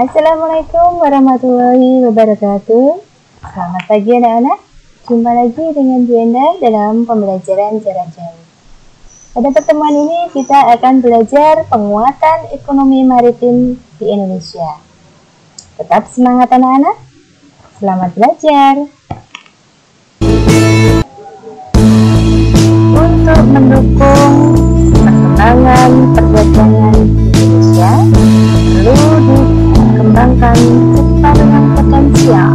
Assalamualaikum warahmatullahi wabarakatuh. Selamat pagi anak-anak. Jumpa lagi dengan Bu Enda dalam pembelajaran jarak jauh. Pada pertemuan ini kita akan belajar penguatan ekonomi maritim di Indonesia. Tetap semangat anak-anak. Selamat belajar. Untuk mendukung perkembangan perdagangan Indonesia, perlu dikembangkan sektor yang potensial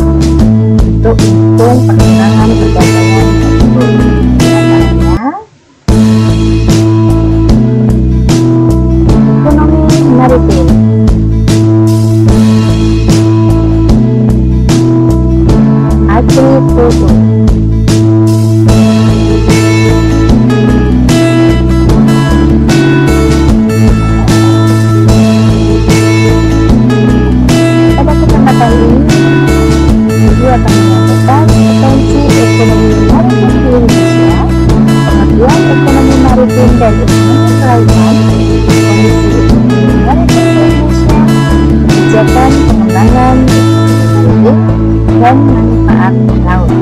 untuk mendukung perkembangan perdagangan tersebut. Diantaranya, ekonomi maritim, agrikultur, dan ekonomi kelautan, kondisi ekonomi maritim Indonesia, kebijakan pengembangan ekonomi maritim, dan manfaat laut.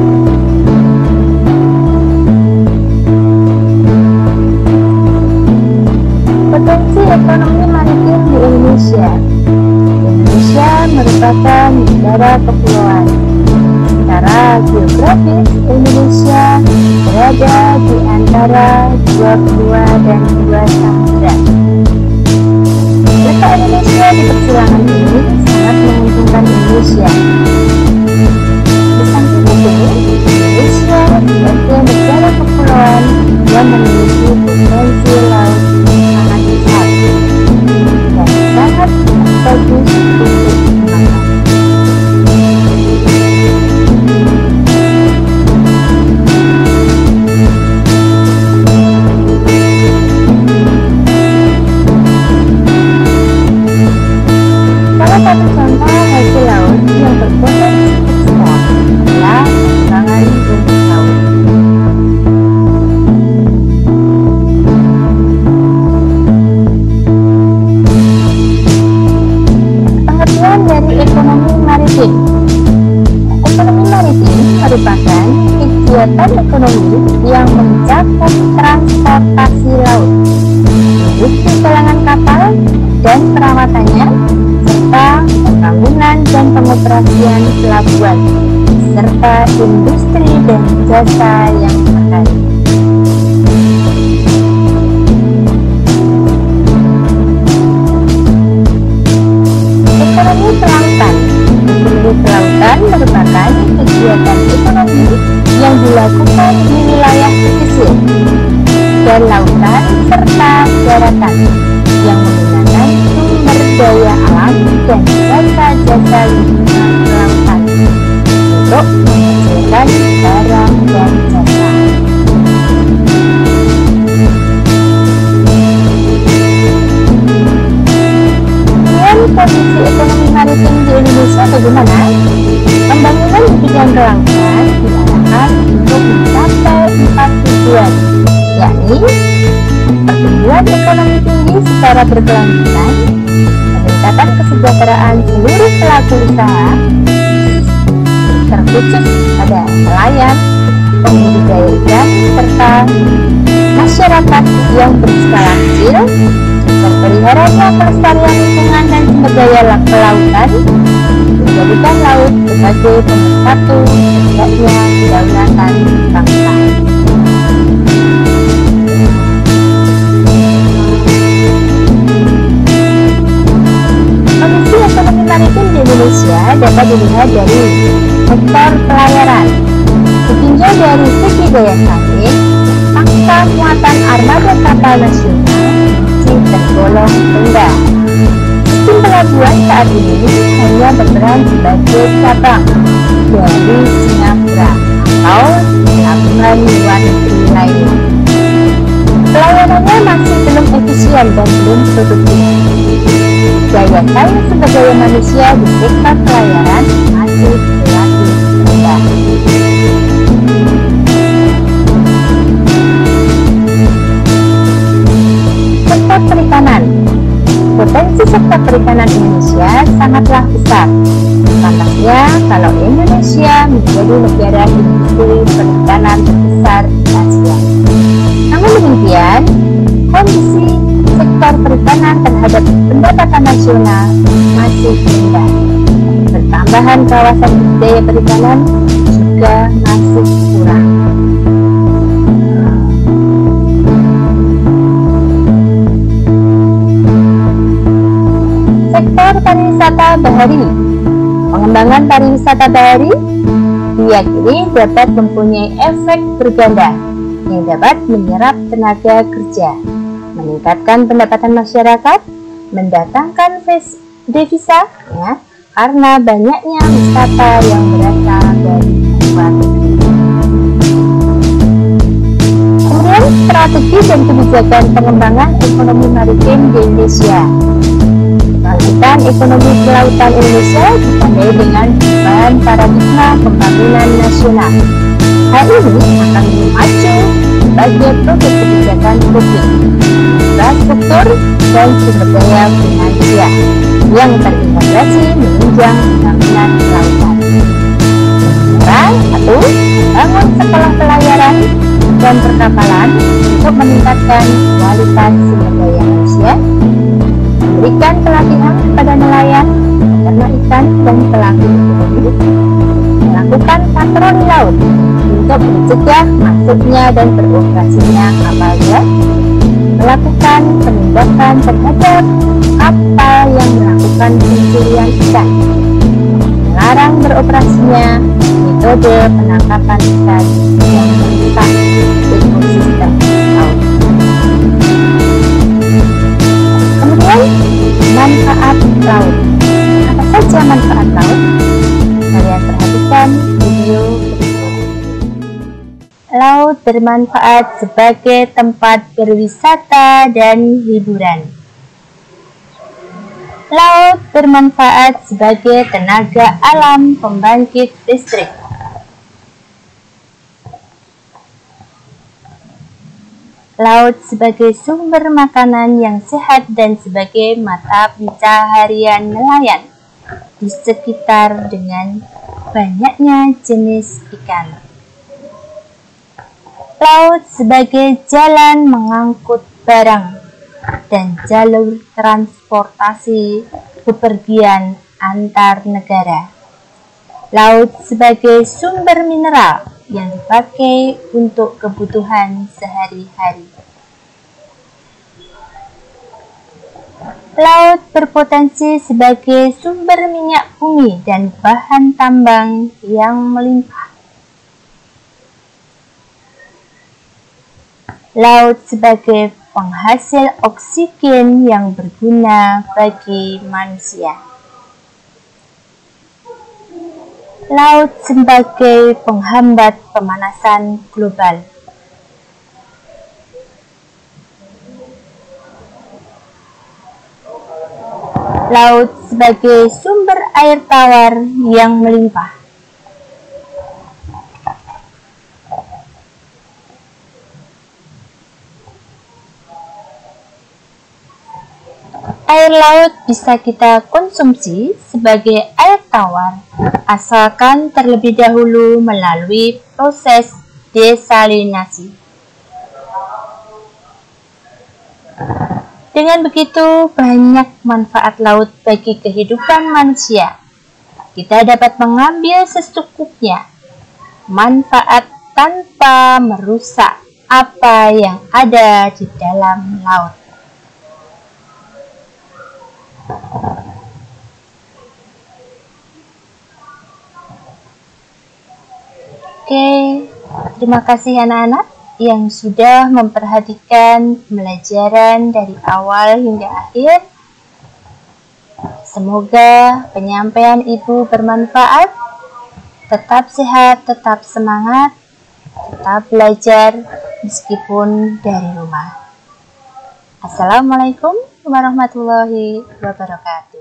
Potensi ekonomi maritim di Indonesia. Indonesia merupakan negara kepulauan. Secara geografis, Indonesia berada di antara dua benua dan dua samudra. Letak Indonesia di persilangan ini sangat menguntungkan Indonesia. Di samping itu, Indonesia sebagai negara kepulauan yang memiliki potensi laut yang sangat besar dan sangat bagus untuk dikembangkan. Salah satu contoh hasil laut yang berpotensi ekspor adalah pengembangan rumput laut. Pengertian dari ekonomi maritim. Ekonomi maritim merupakan kegiatan ekonomi yang mencakup transportasi laut, produksi galangan kapal dan perawatannya, serta pembangunan dan pengoperasian pelabuhan, serta industri dan jasa yang terkait. Ekonomi kelautan. Ekonomi kelautan merupakan kegiatan ekonomi yang dilakukan di wilayah pesisir dan lautan serta daratan yang menggunakan sumber daya alam dan jasa-jasa lingkungan kelautan untuk menghasilkan barang dan jasa. Kemudian kondisi ekonomi maritim di Indonesia bagaimana? Pembangunan di bidang kelautan diarahkan untuk mencapai 4 tujuan, yakni pertumbuhan ekonomi tinggi secara berkelanjutan, peningkatan kesejahteraan seluruh pelaku usaha, terkhusus pada nelayan, pembudidaya ikan, serta masyarakat yang berskala kecil, memelihara kelestarian lingkungan dan sumber daya kelautan, menjadikan laut sebagai pemersatu tegaknya kedaulatan bangsa. Kondisi ekonomi maritim di Indonesia dapat dilihat dari sektor pelayaran. Ditinjau dari segi daya saing, angka muatan armada kapal nasional masih tergolong rendah. Sistem pelabuhan saat ini hanya berperan sebagai cabang dari Singapura atau pelabuhan luar negeri lainnya. Pelayanannya masih belum efisien dan belum produktif. Daya saing sumber daya manusia di sektor pelayaran masih relatif rendah. Sektor perikanan. Potensi sektor perikanan Indonesia sangatlah besar. Pantasnya kalau Indonesia menjadi negara industri perikanan terbesar di Asia. Namun demikian, kondisi sektor perikanan terhadap pendapatan nasional masih rendah. Pertambahan kawasan budidaya perikanan juga masih kurang. Sektor pariwisata bahari. Pengembangan pariwisata bahari diyakini dapat mempunyai efek berganda yang dapat menyerap tenaga kerja, meningkatkan pendapatan masyarakat, mendatangkan devisa, ya, karena banyaknya wisata yang berasal dari luar negeri. Kemudian strategi dan kebijakan pengembangan ekonomi maritim di Indonesia. Kebangkitan ekonomi kelautan Indonesia ditandai dengan perubahan paradigma pembangunan nasional. Hal ini akan memacu berbagai produk kebijakan publik, infrastruktur, dan sumber daya finansial yang terintegrasi menunjang pembangunan kelautan. Satu, membangun sekolah pelayaran dan perkapalan untuk meningkatkan kualitas sumber daya manusia, memberikan pelatihan kepada nelayan, peternak ikan, dan pelaku ekonomi, melakukan patroli laut untuk mencegah masuknya dan beroperasinya kapal selam, melakukan penindakan terhadap kapal yang melakukan pencurian ikan, melarang beroperasinya metode penangkapan ikan yang merusak ekosistem laut. Kemudian, manfaat laut. Apa saja manfaat laut? Kalian perhatikan video berikut. Laut bermanfaat sebagai tempat berwisata dan hiburan. Laut bermanfaat sebagai tenaga alam pembangkit listrik. Laut sebagai sumber makanan yang sehat dan sebagai mata pencaharian nelayan di sekitar dengan banyaknya jenis ikan. Laut sebagai jalan mengangkut barang dan jalur transportasi bepergian antar negara. Laut sebagai sumber mineral yang dipakai untuk kebutuhan sehari-hari. Laut berpotensi sebagai sumber minyak bumi dan bahan tambang yang melimpah. Laut sebagai penghasil oksigen yang berguna bagi manusia. Laut sebagai penghambat pemanasan global. Laut sebagai sumber air tawar yang melimpah. Air laut bisa kita konsumsi sebagai air tawar, asalkan terlebih dahulu melalui proses desalinasi. Dengan begitu, banyak manfaat laut bagi kehidupan manusia. Kita dapat mengambil secukupnya, manfaat tanpa merusak apa yang ada di dalam laut. Oke, terima kasih anak-anak yang sudah memperhatikan pembelajaran dari awal hingga akhir. Semoga penyampaian Ibu bermanfaat. Tetap sehat, tetap semangat, tetap belajar meskipun dari rumah. Assalamualaikum warahmatullahi wabarakatuh.